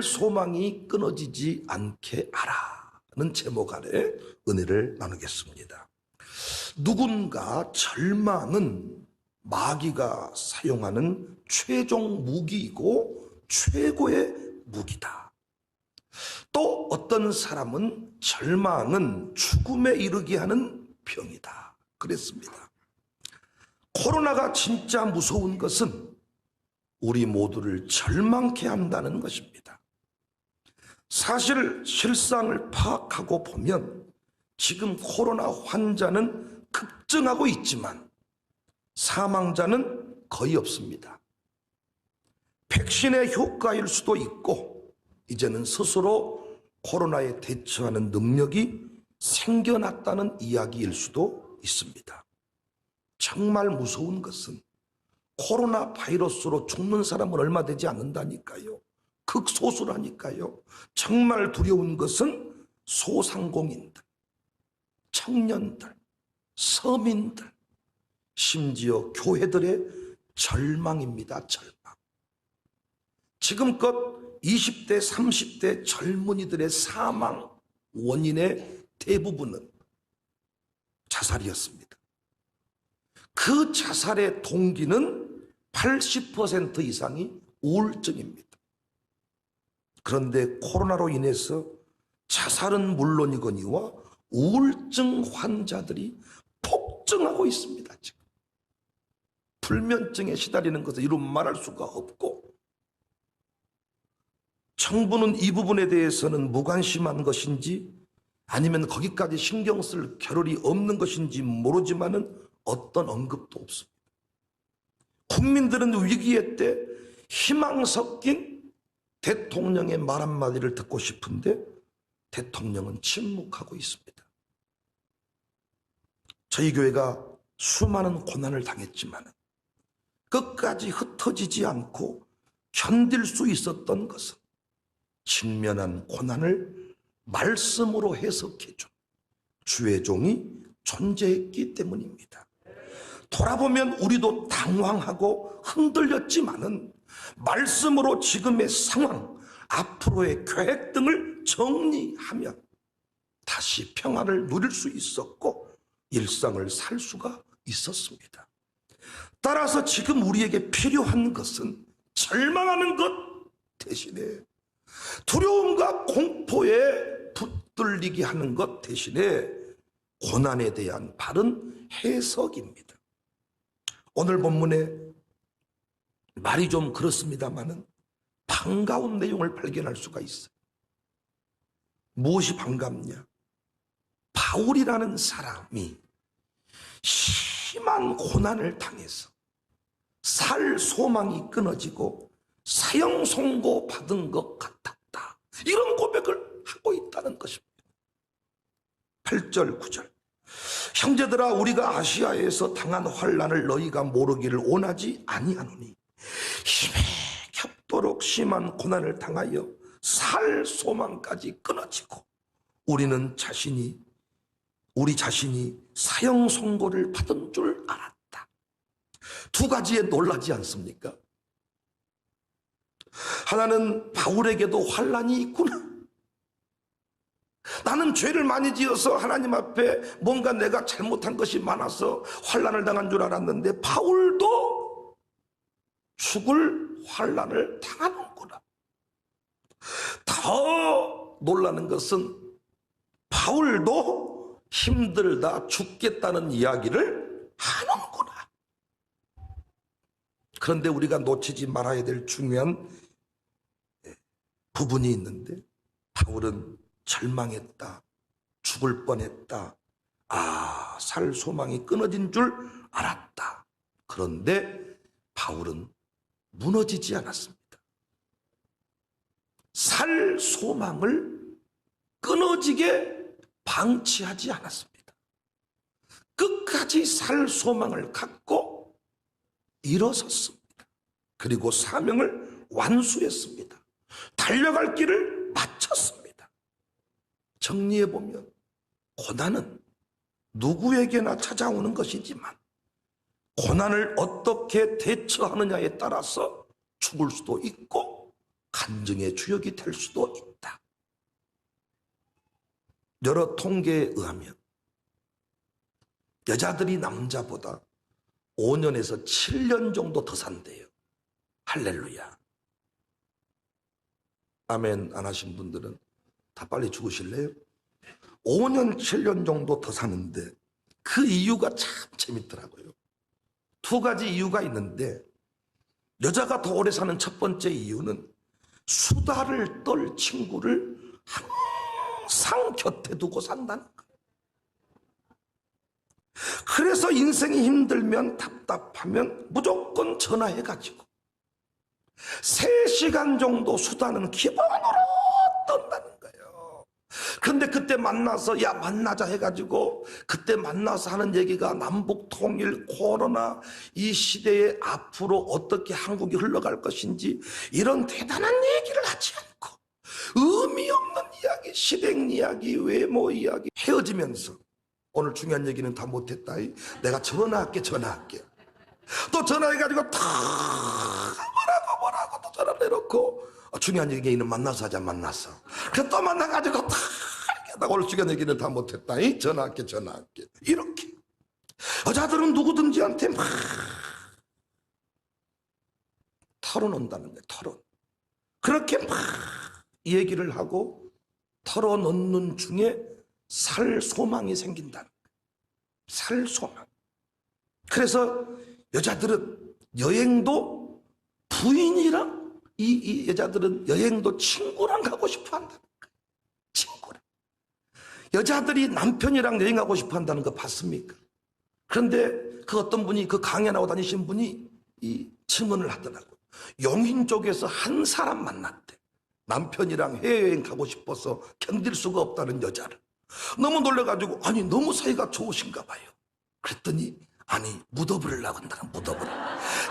소망이 끊어지지 않게 하라는 제목 아래 은혜를 나누겠습니다. 누군가 절망은 마귀가 사용하는 최종 무기이고 최고의 무기다. 또 어떤 사람은 절망은 죽음에 이르게 하는 병이다 그랬습니다. 코로나가 진짜 무서운 것은 우리 모두를 절망케 한다는 것입니다. 사실 실상을 파악하고 보면 지금 코로나 환자는 급증하고 있지만 사망자는 거의 없습니다. 백신의 효과일 수도 있고 이제는 스스로 코로나에 대처하는 능력이 생겨났다는 이야기일 수도 있습니다. 정말 무서운 것은 코로나 바이러스로 죽는 사람은 얼마 되지 않는다니까요. 극소수라니까요. 정말 두려운 것은 소상공인들, 청년들, 서민들, 심지어 교회들의 절망입니다. 절망. 지금껏 20대, 30대 젊은이들의 사망 원인의 대부분은 자살이었습니다. 그 자살의 동기는 80% 이상이 우울증입니다. 그런데 코로나로 인해서 자살은 물론이거니와 우울증 환자들이 폭증하고 있습니다. 지금 불면증에 시달리는 것을 이루 말할 수가 없고, 정부는 이 부분에 대해서는 무관심한 것인지 아니면 거기까지 신경 쓸 겨를이 없는 것인지 모르지만은 어떤 언급도 없습니다. 국민들은 위기의 때 희망 섞인 대통령의 말 한마디를 듣고 싶은데 대통령은 침묵하고 있습니다. 저희 교회가 수많은 고난을 당했지만 끝까지 흩어지지 않고 견딜 수 있었던 것은 직면한 고난을 말씀으로 해석해준 주의 종이 존재했기 때문입니다. 돌아보면 우리도 당황하고 흔들렸지만은 말씀으로 지금의 상황, 앞으로의 계획 등을 정리하면 다시 평안을 누릴 수 있었고 일상을 살 수가 있었습니다. 따라서 지금 우리에게 필요한 것은 절망하는 것 대신에 두려움과 공포에 붙들리게 하는 것 대신에 고난에 대한 바른 해석입니다. 오늘 본문에 말이 좀 그렇습니다만은 반가운 내용을 발견할 수가 있어요. 무엇이 반갑냐? 바울이라는 사람이 심한 고난을 당해서 살 소망이 끊어지고 사형 선고 받은 것 같았다. 이런 고백을 하고 있다는 것입니다. 8절 9절 형제들아 우리가 아시아에서 당한 환난을 너희가 모르기를 원하지 아니하노니 힘에 겹도록 심한 고난을 당하여 살 소망까지 끊어지고 우리 자신이 사형 선고를 받은 줄 알았다. 두 가지에 놀라지 않습니까? 하나는 바울에게도 환난이 있구나. 나는 죄를 많이 지어서 하나님 앞에 뭔가 내가 잘못한 것이 많아서 환난을 당한 줄 알았는데 바울도 죽을 환난을 당하는구나. 더 놀라는 것은 바울도 힘들다 죽겠다는 이야기를 하는구나. 그런데 우리가 놓치지 말아야 될 중요한 부분이 있는데 바울은 절망했다. 죽을 뻔했다. 살 소망이 끊어진 줄 알았다. 그런데 바울은 무너지지 않았습니다. 살 소망을 끊어지게 방치하지 않았습니다. 끝까지 살 소망을 갖고 일어섰습니다. 그리고 사명을 완수했습니다. 달려갈 길을 마쳤습니다. 정리해보면 고난은 누구에게나 찾아오는 것이지만 고난을 어떻게 대처하느냐에 따라서 죽을 수도 있고 간증의 주역이 될 수도 있다. 여러 통계에 의하면 여자들이 남자보다 5년에서 7년 정도 더 산대요. 할렐루야. 아멘 안 하신 분들은 다 빨리 죽으실래요? 5년 7년 정도 더 사는데 그 이유가 참 재밌더라고요. 두 가지 이유가 있는데, 여자가 더 오래 사는 첫 번째 이유는 수다를 떨 친구를 항상 곁에 두고 산다는 거예요. 그래서 인생이 힘들면 답답하면 무조건 전화해가지고 3시간 정도 수다는 기본으로 떤다는 거예요. 근데 그때 만나서 야 만나자 해가지고 그때 만나서 하는 얘기가 남북 통일, 코로나, 이 시대에 앞으로 어떻게 한국이 흘러갈 것인지 이런 대단한 얘기를 하지 않고 의미 없는 이야기, 실행 이야기, 외모 이야기 헤어지면서 오늘 중요한 얘기는 다 못했다. 내가 전화할게. 또 전화해가지고 다 뭐라고 또 전화를 해놓고 중요한 얘기는 만나서 하자. 만나서 그래 또 만나가지고 다 오늘 중요한 얘기는 다 못했다. 전화할게. 이렇게 여자들은 누구든지한테 막 털어놓는다는 거예요. 털어. 그렇게 막 얘기를 하고 털어놓는 중에 살 소망이 생긴다는 거예요. 살 소망. 그래서 여자들은 여행도 부인이랑 이 여자들은 여행도 친구랑 가고 싶어 한다는 거예요. 친구랑. 여자들이 남편이랑 여행하고 싶어 한다는 거 봤습니까? 그런데 그 어떤 분이 그 강연 하고 다니신 분이 이 증언을 하더라고요. 용인 쪽에서 한 사람 만났대. 남편이랑 해외여행 가고 싶어서 견딜 수가 없다는 여자를. 너무 놀래가지고 아니 너무 사이가 좋으신가 봐요. 그랬더니 아니 묻어버리려고 한다는 묻어버려.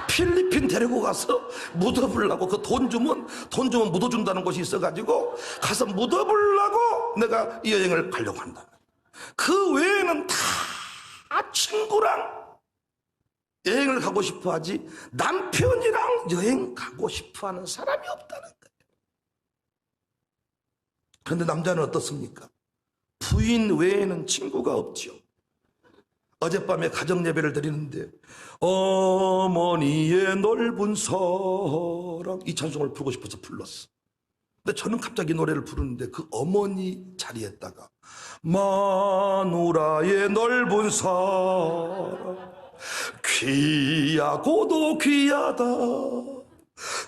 필리핀 데리고 가서 묻어버리려고 그 돈 주면 묻어준다는 곳이 있어가지고 가서 묻어버리려고 내가 이 여행을 가려고 한다. 그 외에는 다 친구랑 여행을 가고 싶어 하지 남편이랑 여행 가고 싶어 하는 사람이 없다는 거예요. 그런데 남자는 어떻습니까? 부인 외에는 친구가 없지요. 어젯밤에 가정 예배를 드리는데 어머니의 넓은 사랑 이 찬송을 부르고 싶어서 불렀어. 근데 저는 갑자기 노래를 부르는데 그 어머니 자리에다가 마누라의 넓은 사랑 귀하고도 귀하다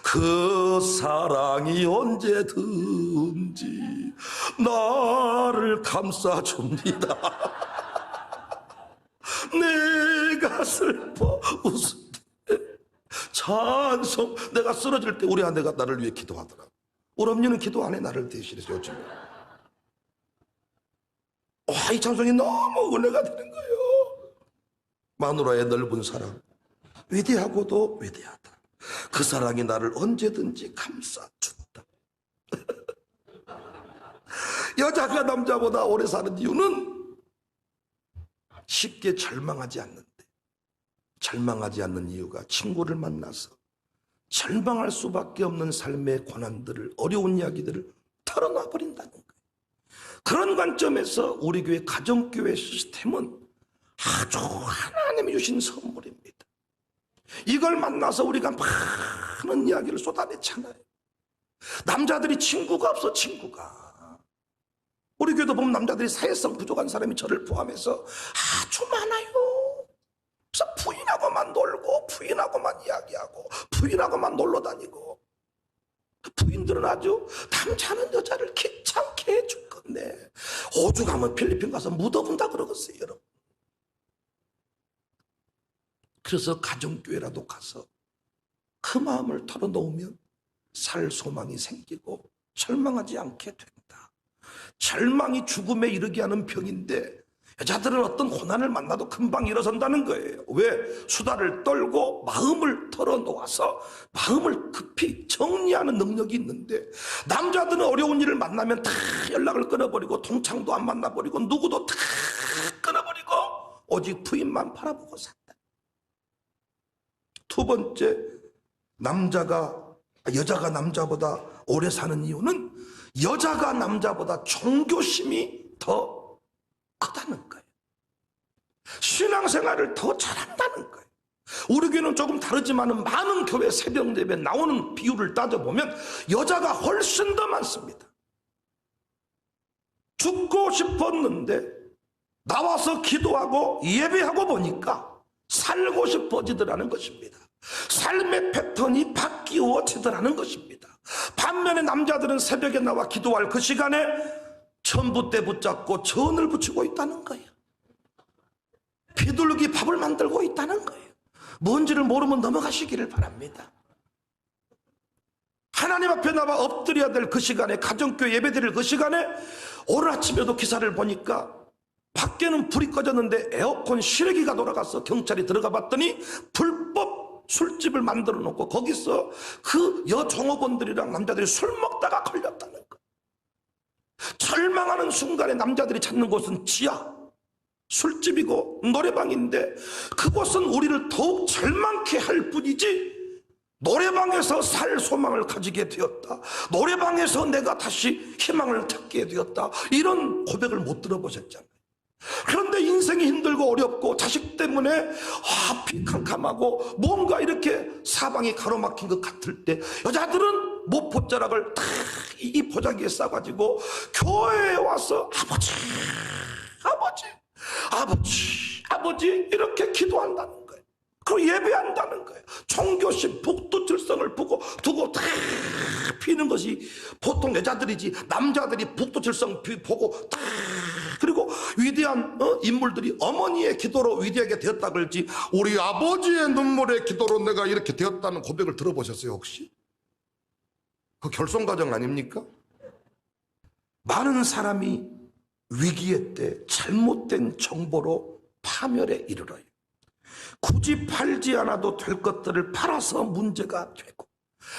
그 사랑이 언제든지 나를 감싸줍니다. 내가 슬퍼 웃을 때 찬송. 내가 쓰러질 때 우리 아내가 나를 위해 기도하더라. 우리 언니는 기도 안 해. 나를 대신해서 요즘에. 이 찬송이 너무 은혜가 되는 거예요. 마누라의 넓은 사랑 위대하고도 위대하다. 그 사랑이 나를 언제든지 감싸준다. 여자가 남자보다 오래 사는 이유는 쉽게 절망하지 않는데, 절망하지 않는 이유가 친구를 만나서 절망할 수밖에 없는 삶의 고난들을, 어려운 이야기들을 털어놔 버린다는 거예요. 그런 관점에서 우리 교회 가정교회 시스템은 아주 하나님이 주신 선물입니다. 이걸 만나서 우리가 많은 이야기를 쏟아내잖아요. 남자들이 친구가 없어. 친구가. 우리 교회도 보면 남자들이 사회성 부족한 사람이 저를 포함해서 아주 많아요. 그래서 부인하고만 놀고 부인하고만 이야기하고 부인하고만 놀러 다니고, 부인들은 아주 남자는 여자를 귀찮게 해줄 건데 오죽하면 필리핀 가서 묻어본다 그러겠어요, 여러분. 그래서 가정교회라도 가서 그 마음을 털어놓으면 살 소망이 생기고 절망하지 않게 된다. 절망이 죽음에 이르게 하는 병인데 여자들은 어떤 고난을 만나도 금방 일어선다는 거예요. 왜? 수다를 떨고 마음을 털어놓아서 마음을 급히 정리하는 능력이 있는데, 남자들은 어려운 일을 만나면 다 연락을 끊어버리고 동창도 안 만나버리고 누구도 다 끊어버리고 오직 부인만 바라보고 산다. 두 번째, 여자가 남자보다 오래 사는 이유는 여자가 남자보다 종교심이 더 크다는 거예요. 신앙생활을 더 잘한다는 거예요. 우리 교회는 조금 다르지만 많은 교회 새벽 예배 나오는 비율을 따져보면 여자가 훨씬 더 많습니다. 죽고 싶었는데 나와서 기도하고 예배하고 보니까 살고 싶어지더라는 것입니다. 삶의 패턴이 바뀌어지더라는 것입니다. 반면에 남자들은 새벽에 나와 기도할 그 시간에 전봇대 붙잡고 전을 붙이고 있다는 거예요. 비둘기 밥을 만들고 있다는 거예요. 뭔지를 모르면 넘어가시기를 바랍니다. 하나님 앞에 나와 엎드려야 될 그 시간에, 가정교회 예배드릴 그 시간에 오늘 아침에도 기사를 보니까 밖에는 불이 꺼졌는데 에어컨 실외기가 돌아가서 경찰이 들어가 봤더니 불법 술집을 만들어 놓고 거기서 그 여종업원들이랑 남자들이 술 먹다가 걸렸다는 거예요. 절망하는 순간에 남자들이 찾는 곳은 지하 술집이고 노래방인데 그곳은 우리를 더욱 절망케 할 뿐이지 노래방에서 살 소망을 가지게 되었다, 노래방에서 내가 다시 희망을 찾게 되었다, 이런 고백을 못 들어보셨잖아요. 그런데 인생이 힘들고 어렵고 자식 때문에 피 캄캄하고 뭔가 이렇게 사방이 가로막힌 것 같을 때 여자들은 모포자락을 탁 이 포장기에 싸가지고 교회에 와서 아버지 아버지 아버지 아버지 이렇게 기도한다는 거예요. 그리고 예배한다는 거예요. 종교심, 북두칠성을 두고 다 피는 것이 보통 여자들이지, 남자들이 북두칠성 보고 다, 그리고 위대한 인물들이 어머니의 기도로 위대하게 되었다 그럴지 우리 아버지의 눈물의 기도로 내가 이렇게 되었다는 고백을 들어보셨어요 혹시? 그 결손과정 아닙니까? 많은 사람이 위기의 때 잘못된 정보로 파멸에 이르러요. 굳이 팔지 않아도 될 것들을 팔아서 문제가 되고,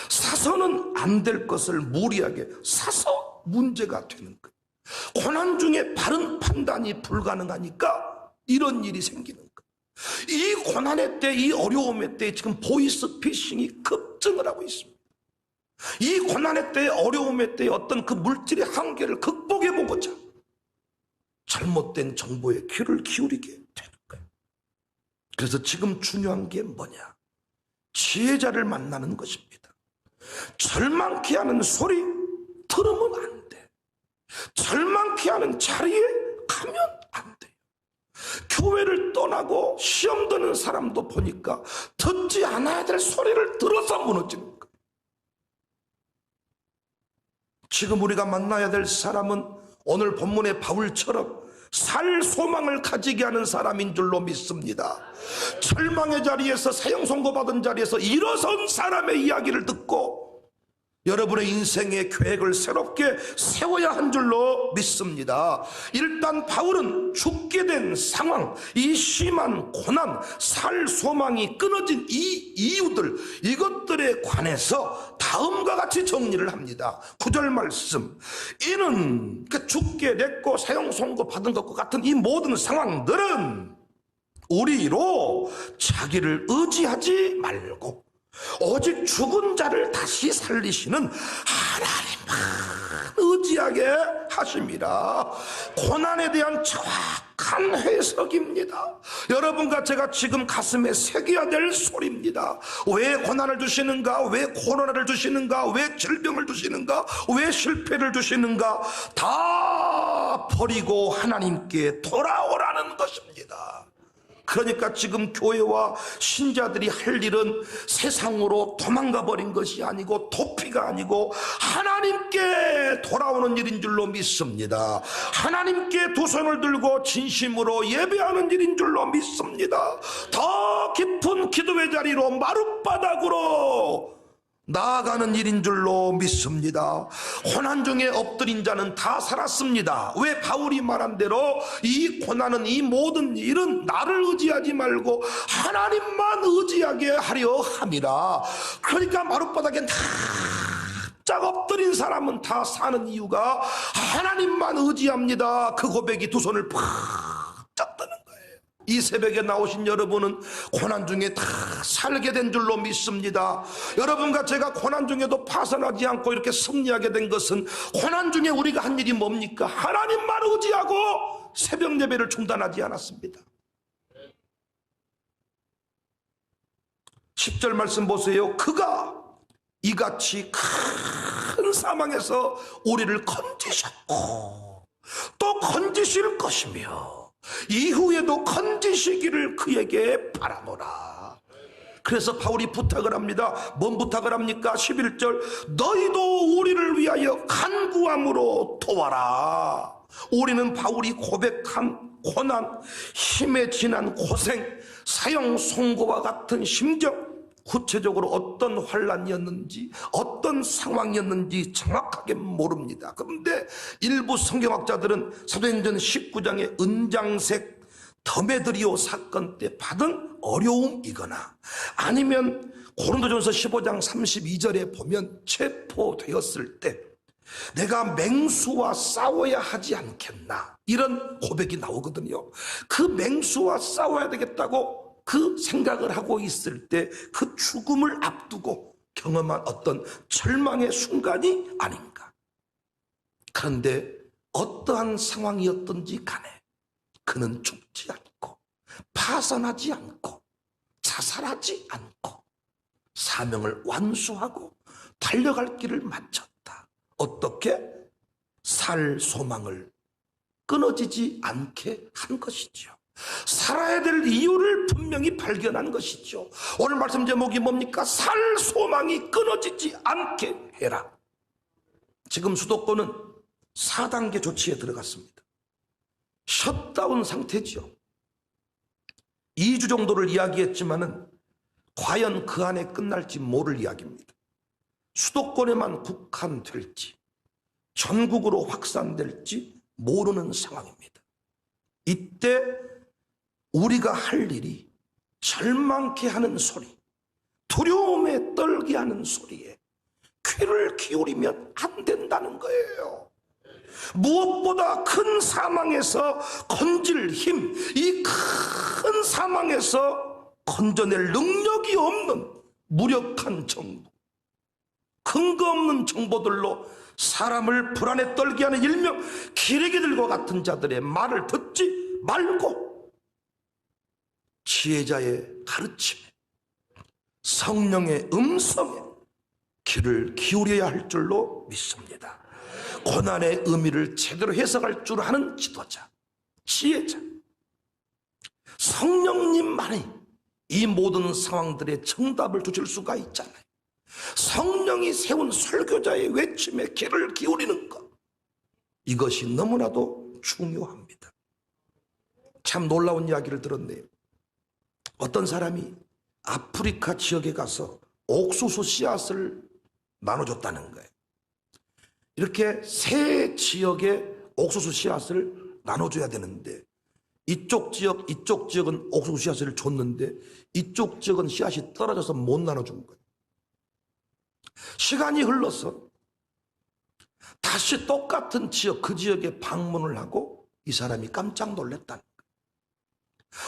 사서는 안 될 것을 무리하게 사서 문제가 되는 거예요. 고난 중에 바른 판단이 불가능하니까 이런 일이 생기는 거예요. 이 고난의 때, 이 어려움의 때 지금 보이스피싱이 급증을 하고 있습니다. 이 고난의 때, 어려움의 때 어떤 그 물질의 한계를 극복해보고자 잘못된 정보에 귀를 기울이게 되는 거예요. 그래서 지금 중요한 게 뭐냐? 지혜자를 만나는 것입니다. 절망케 하는 소리 들으면 안 돼. 절망케 하는 자리에 가면 안 돼요. 교회를 떠나고 시험 드는 사람도 보니까 듣지 않아야 될 소리를 들어서 무너지는 거예요. 지금 우리가 만나야 될 사람은 오늘 본문의 바울처럼 살 소망을 가지게 하는 사람인 줄로 믿습니다. 절망의 자리에서, 사형 선고받은 자리에서 일어선 사람의 이야기를 듣고 여러분의 인생의 계획을 새롭게 세워야 한 줄로 믿습니다. 일단 바울은 죽게 된 상황, 이 심한 고난, 살 소망이 끊어진 이 이유들, 이것들에 관해서 다음과 같이 정리를 합니다. 9절 말씀, 이는 죽게 됐고 사형 선고 받은 것과 같은 이 모든 상황들은 우리로 자기를 의지하지 말고 오직 죽은 자를 다시 살리시는 하나님만 의지하게 하심이라. 고난에 대한 정확한 해석입니다. 여러분과 제가 지금 가슴에 새겨야 될 소리입니다. 왜 고난을 주시는가? 왜 코로나를 주시는가? 왜 질병을 주시는가? 왜 실패를 주시는가? 다 버리고 하나님께 돌아오라는 것입니다. 그러니까 지금 교회와 신자들이 할 일은 세상으로 도망가 버린 것이 아니고 도피가 아니고 하나님께 돌아오는 일인 줄로 믿습니다. 하나님께 두 손을 들고 진심으로 예배하는 일인 줄로 믿습니다. 더 깊은 기도의 자리로 마룻바닥으로 나아가는 일인 줄로 믿습니다. 고난 중에 엎드린 자는 다 살았습니다. 왜? 바울이 말한 대로 이 고난은, 이 모든 일은 나를 의지하지 말고 하나님만 의지하게 하려 함이라. 그러니까 마룻바닥에 쫙 엎드린 사람은 다 사는 이유가 하나님만 의지합니다. 그 고백이 두 손을 팍 잡다는 거예요. 이 새벽에 나오신 여러분은 고난 중에 다 살게 된 줄로 믿습니다. 여러분과 제가 고난 중에도 파산하지 않고 이렇게 승리하게 된 것은 고난 중에 우리가 한 일이 뭡니까? 하나님만 의지하고 새벽 예배를 중단하지 않았습니다. 10절 말씀 보세요. 그가 이같이 큰 사망에서 우리를 건지셨고 또 건지실 것이며 이후에도 건지시기를 그에게 바라노라. 그래서 바울이 부탁을 합니다. 뭔 부탁을 합니까? 11절 너희도 우리를 위하여 간구함으로 도와라. 우리는 바울이 고백한 고난, 힘에 지난 고생, 사형 선고와 같은 심정, 구체적으로 어떤 환란이었는지 어떤 상황이었는지 정확하게 모릅니다. 그런데 일부 성경학자들은 사도행전 19장의 은장색 더메드리오 사건 때 받은 어려움이거나 아니면 고린도전서 15장 32절에 보면 체포되었을 때 내가 맹수와 싸워야 하지 않겠나 이런 고백이 나오거든요. 그 맹수와 싸워야 되겠다고 그 생각을 하고 있을 때 그 죽음을 앞두고 경험한 어떤 절망의 순간이 아닌가. 그런데 어떠한 상황이었든지 간에 그는 죽지 않고 파산하지 않고 자살하지 않고 사명을 완수하고 달려갈 길을 마쳤다. 어떻게? 살 소망을 끊어지지 않게 한 것이죠. 살아야 될 이유를 분명히 발견한 것이죠. 오늘 말씀 제목이 뭡니까? 살 소망이 끊어지지 않게 해라. 지금 수도권은 4단계 조치에 들어갔습니다. 셧다운 상태죠. 2주 정도를 이야기했지만은 과연 그 안에 끝날지 모를 이야기입니다. 수도권에만 국한될지 전국으로 확산될지 모르는 상황입니다. 이때 우리가 할 일이 절망케 하는 소리, 두려움에 떨게 하는 소리에 귀를 기울이면 안 된다는 거예요. 무엇보다 큰 사망에서 건질 힘, 이 큰 사망에서 건져낼 능력이 없는 무력한 정부, 근거 없는 정보들로 사람을 불안에 떨게 하는 일명 기레기들과 같은 자들의 말을 듣지 말고 지혜자의 가르침에 성령의 음성에 귀를 기울여야 할 줄로 믿습니다. 고난의 의미를 제대로 해석할 줄 아는 지도자, 지혜자, 성령님만이 이 모든 상황들의 정답을 주실 수가 있잖아요. 성령이 세운 설교자의 외침에 귀를 기울이는 것, 이것이 너무나도 중요합니다. 참 놀라운 이야기를 들었네요. 어떤 사람이 아프리카 지역에 가서 옥수수 씨앗을 나눠줬다는 거예요. 이렇게 세 지역에 옥수수 씨앗을 나눠줘야 되는데 이쪽 지역은 옥수수 씨앗을 줬는데 이쪽 지역은 씨앗이 떨어져서 못 나눠준 거예요. 시간이 흘러서 다시 똑같은 지역, 그 지역에 방문을 하고 이 사람이 깜짝 놀랐다는 거예요.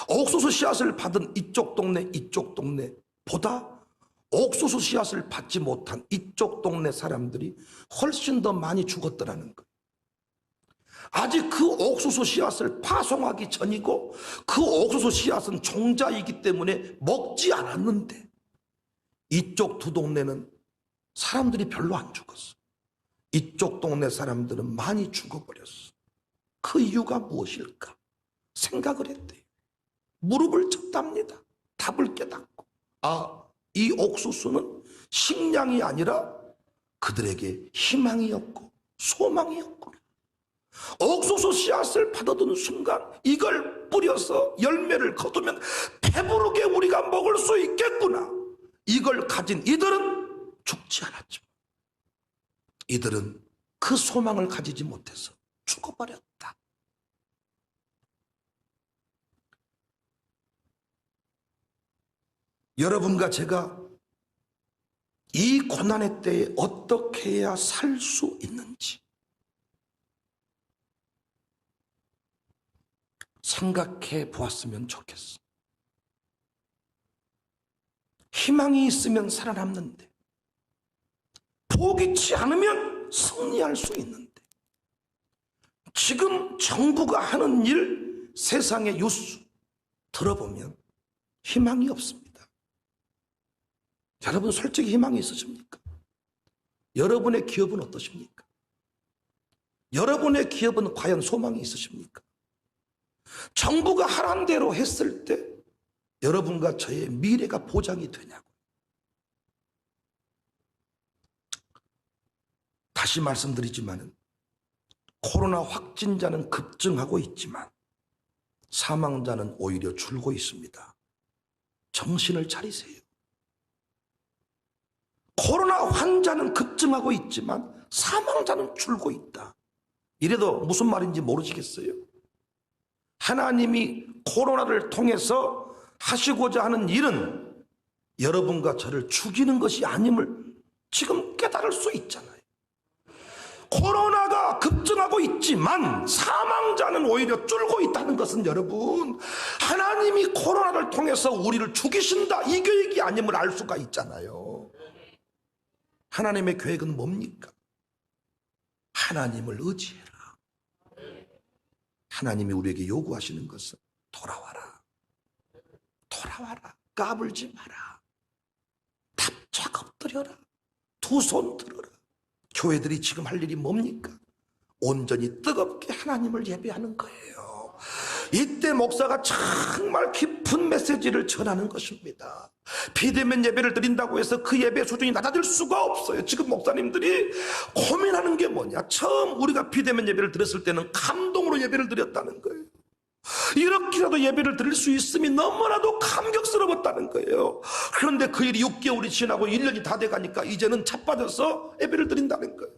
옥수수 씨앗을 받은 이쪽 동네보다 옥수수 씨앗을 받지 못한 이쪽 동네 사람들이 훨씬 더 많이 죽었더라는 거예요. 아직 그 옥수수 씨앗을 파송하기 전이고 그 옥수수 씨앗은 종자이기 때문에 먹지 않았는데 이쪽 두 동네는 사람들이 별로 안 죽었어. 이쪽 동네 사람들은 많이 죽어버렸어. 그 이유가 무엇일까? 생각을 했대요. 무릎을 쳤답니다. 답을 깨닫고, 이 옥수수는 식량이 아니라 그들에게 희망이었고 소망이었구나. 옥수수 씨앗을 받아든 순간 이걸 뿌려서 열매를 거두면 배부르게 우리가 먹을 수 있겠구나. 이걸 가진 이들은 죽지 않았죠. 이들은 그 소망을 가지지 못해서 죽어버렸다. 여러분과 제가 이 고난의 때에 어떻게 해야 살 수 있는지 생각해 보았으면 좋겠어. 희망이 있으면 살아남는데, 포기치 않으면 승리할 수 있는데, 지금 정부가 하는 일, 세상의 뉴스 들어보면 희망이 없습니다. 여러분 솔직히 희망이 있으십니까? 여러분의 기업은 어떠십니까? 여러분의 기업은 과연 소망이 있으십니까? 정부가 하란 대로 했을 때 여러분과 저의 미래가 보장이 되냐고. 다시 말씀드리지만은 코로나 확진자는 급증하고 있지만 사망자는 오히려 줄고 있습니다. 정신을 차리세요. 코로나 환자는 급증하고 있지만 사망자는 줄고 있다. 이래도 무슨 말인지 모르시겠어요? 하나님이 코로나를 통해서 하시고자 하는 일은 여러분과 저를 죽이는 것이 아님을 지금 깨달을 수 있잖아요. 코로나가 급증하고 있지만 사망자는 오히려 줄고 있다는 것은 여러분, 하나님이 코로나를 통해서 우리를 죽이신다, 이 계획이 아님을 알 수가 있잖아요. 하나님의 계획은 뭡니까? 하나님을 의지해라. 하나님이 우리에게 요구하시는 것은 돌아와라. 돌아와라. 까불지 마라. 답작 엎드려라. 두 손 들어라. 교회들이 지금 할 일이 뭡니까? 온전히 뜨겁게 하나님을 예배하는 거예요. 이때 목사가 정말 깊은 메시지를 전하는 것입니다. 비대면 예배를 드린다고 해서 그 예배 수준이 낮아질 수가 없어요. 지금 목사님들이 고민하는 게 뭐냐? 처음 우리가 비대면 예배를 드렸을 때는 감동으로 예배를 드렸다는 거예요. 이렇게라도 예배를 드릴 수 있음이 너무나도 감격스러웠다는 거예요. 그런데 그 일이 6개월이 지나고 1년이 다 돼가니까 이제는 자빠져서 예배를 드린다는 거예요.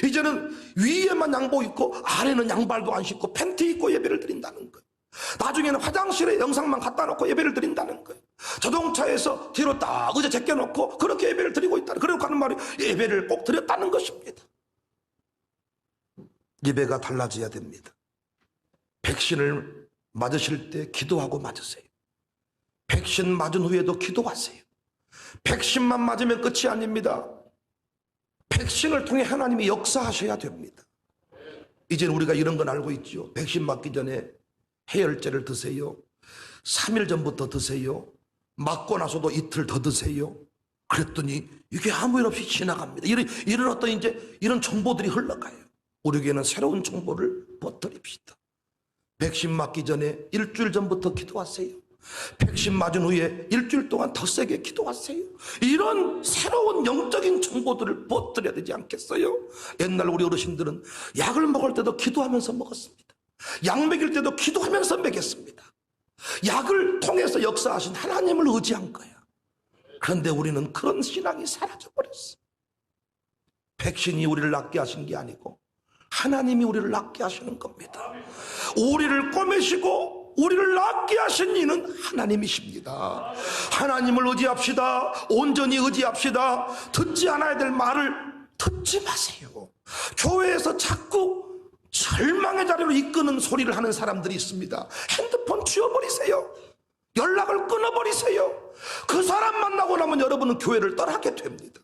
이제는 위에만 양복 입고 아래는 양발도 안 신고 팬티 입고 예배를 드린다는 거예요. 나중에는 화장실에 영상만 갖다 놓고 예배를 드린다는 거예요. 자동차에서 뒤로 딱 의자 제껴놓고 그렇게 예배를 드리고 있다는, 그러고 하는 말이 예배를 꼭 드렸다는 것입니다. 예배가 달라져야 됩니다. 백신을 맞으실 때 기도하고 맞으세요. 백신 맞은 후에도 기도하세요. 백신만 맞으면 끝이 아닙니다. 백신을 통해 하나님이 역사하셔야 됩니다. 이제는 우리가 이런 건 알고 있죠. 백신 맞기 전에 해열제를 드세요. 3일 전부터 드세요. 맞고 나서도 이틀 더 드세요. 그랬더니 이게 아무 일 없이 지나갑니다. 이런 어떤 이런 정보들이 흘러가요. 우리에게는 새로운 정보를 퍼뜨립시다. 백신 맞기 전에 일주일 전부터 기도하세요. 백신 맞은 후에 일주일 동안 더 세게 기도하세요. 이런 새로운 영적인 정보들을 퍼뜨려야 되지 않겠어요? 옛날 우리 어르신들은 약을 먹을 때도 기도하면서 먹었습니다. 약 먹일 때도 기도하면서 먹였습니다. 약을 통해서 역사하신 하나님을 의지한 거야. 그런데 우리는 그런 신앙이 사라져버렸어. 백신이 우리를 낫게 하신 게 아니고 하나님이 우리를 낫게 하시는 겁니다. 우리를 꼬매시고 우리를 낫게 하신 이는 하나님이십니다. 하나님을 의지합시다. 온전히 의지합시다. 듣지 않아야 될 말을 듣지 마세요. 교회에서 자꾸 절망의 자리로 이끄는 소리를 하는 사람들이 있습니다. 핸드폰 치워버리세요. 연락을 끊어버리세요. 그 사람 만나고 나면 여러분은 교회를 떠나게 됩니다.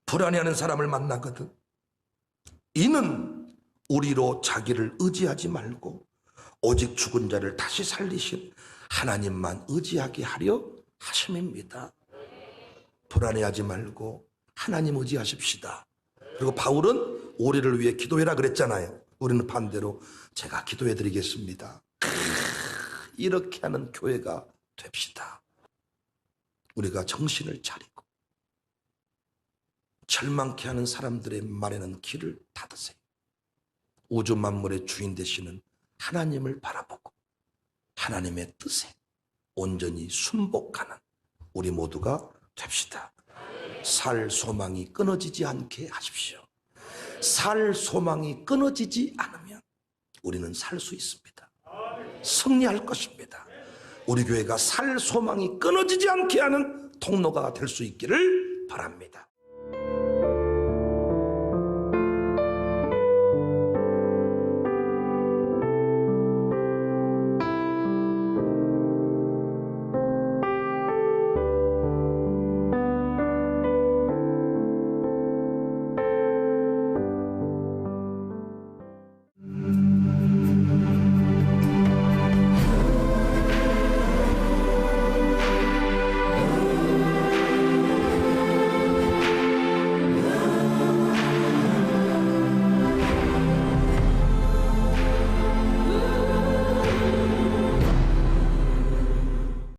불안해하는 사람을 만나거든. 이는 우리로 자기를 의지하지 말고 오직 죽은 자를 다시 살리신 하나님만 의지하게 하려 하심입니다. 불안해하지 말고 하나님 의지하십시다. 그리고 바울은 우리를 위해 기도해라 그랬잖아요. 우리는 반대로 제가 기도해 드리겠습니다. 이렇게 하는 교회가 됩시다. 우리가 정신을 차리고 절망케 하는 사람들의 말에는 귀를 닫으세요. 우주 만물의 주인 되시는 하나님을 바라보고 하나님의 뜻에 온전히 순복하는 우리 모두가 됩시다. 살 소망이 끊어지지 않게 하십시오. 살 소망이 끊어지지 않으면 우리는 살 수 있습니다. 승리할 것입니다. 우리 교회가 살 소망이 끊어지지 않게 하는 통로가 될 수 있기를 바랍니다.